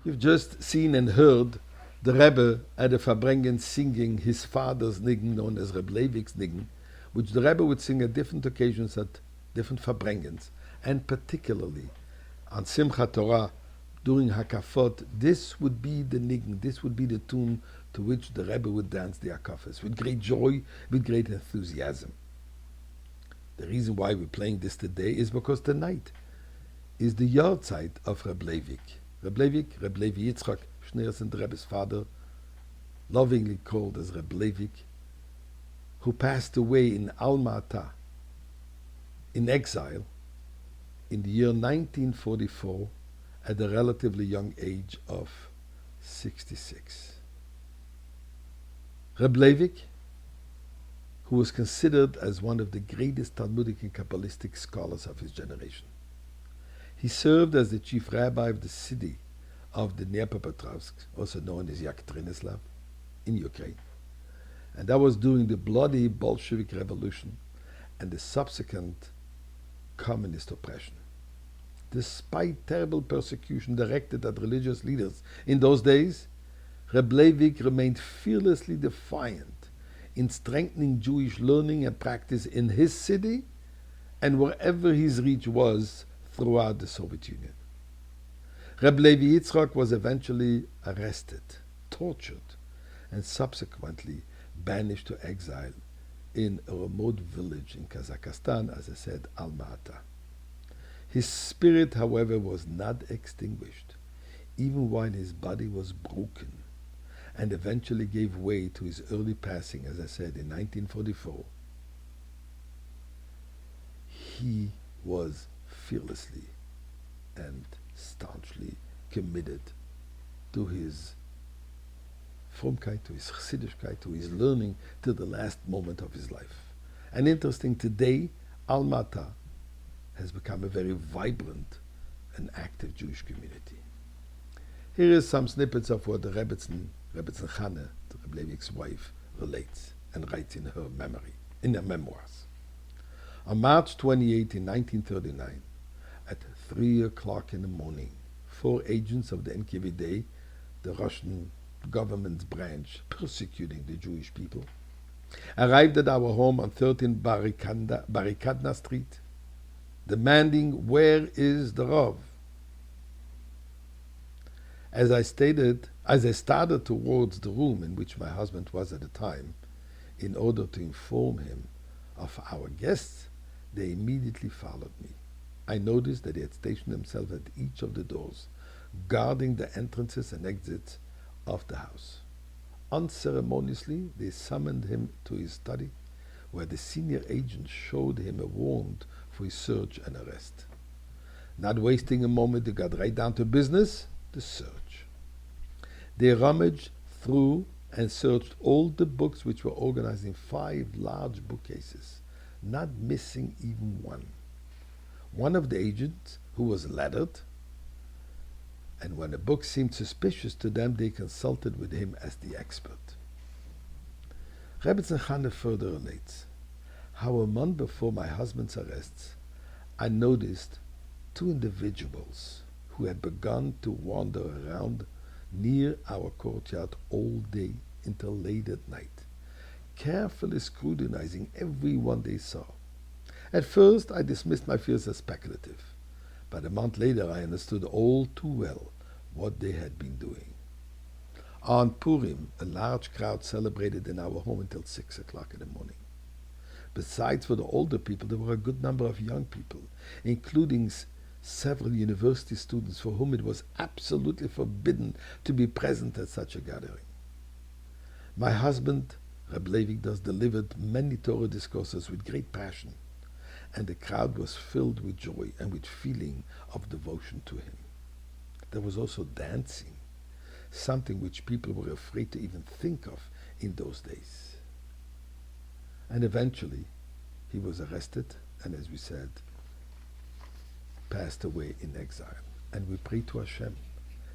You've just seen and heard the Rebbe at the Farbrengen singing his father's niggin, known as Reb Levik's niggin, which the Rebbe would sing at different occasions at different Farbrengens, and particularly on Simchat Torah during Hakafot. This would be the niggin, this would be the tune to which the Rebbe would dance the Hakafos with great joy, with great enthusiasm. The reason why we're playing this today is because tonight is the Yohrtzeit of Reb Levik. Reb Levi Yitzchak, Schneer's and the Rebbe's father, lovingly called as Reb Levik, who passed away in Alma, Atah, in exile, in the year 1944, at a relatively young age of 66. Reb Levik, who was considered as one of the greatest Talmudic and Kabbalistic scholars of his generation. He served as the chief rabbi of the city of the Dnepropetrovsk, also known as Yekaterinslav, in Ukraine. And that was during the bloody Bolshevik Revolution and the subsequent communist oppression. Despite terrible persecution directed at religious leaders in those days, Reb Levik remained fearlessly defiant in strengthening Jewish learning and practice in his city and wherever his reach was throughout the Soviet Union. Reb Levi Yitzchak was eventually arrested, tortured, and subsequently banished to exile in a remote village in Kazakhstan, as I said, Alma. His spirit, however, was not extinguished, even while his body was broken, and eventually gave way to his early passing, as I said, in 1944. He was fearlessly and staunchly committed to his fromkeit, to his chassidishkeit, to his learning till the last moment of his life. And interesting, today, Alma has become a very vibrant and active Jewish community. Here is some snippets of what the Rebbetzin Chane, the Reb Levik's wife, relates and writes in her memory, in her memoirs. On March 28, in 1939, at 3 o'clock in the morning, 4 agents of the NKVD, the Russian government's branch persecuting the Jewish people, arrived at our home on 13 Barrikadna Street, demanding, "Where is the Rav?" As I started towards the room in which my husband was at the time, in order to inform him of our guests, they immediately followed me. I noticed that they had stationed themselves at each of the doors, guarding the entrances and exits of the house. Unceremoniously, they summoned him to his study, where the senior agent showed him a warrant for his search and arrest. Not wasting a moment, they got right down to business, the search. They rummaged through and searched all the books, which were organized in 5 large bookcases, not missing even one. One of the agents, who was lettered, and when a book seemed suspicious to them, they consulted with him as the expert. Rebbetzin Chane further relates how a month before my husband's arrests, I noticed 2 individuals who had begun to wander around near our courtyard all day until late at night, carefully scrutinizing everyone they saw. At first, I dismissed my fears as speculative, but a month later I understood all too well what they had been doing. On Purim, a large crowd celebrated in our home until 6 o'clock in the morning. Besides for the older people, there were a good number of young people, including several university students for whom it was absolutely forbidden to be present at such a gathering. My husband, Reb Levik, delivered many Torah discourses with great passion, and the crowd was filled with joy and with feeling of devotion to him. There was also dancing, something which people were afraid to even think of in those days. And eventually, he was arrested, and as we said, passed away in exile. And we pray to Hashem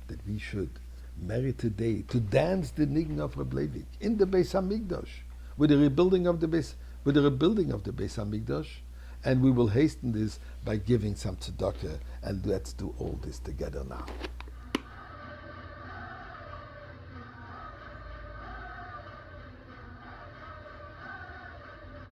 that we should merit today to dance the niggin of Reb Levik in the Beis Hamikdash with the rebuilding of the Beis Hamikdash, and we will hasten this by giving some tzedakah, and let's do all this together now.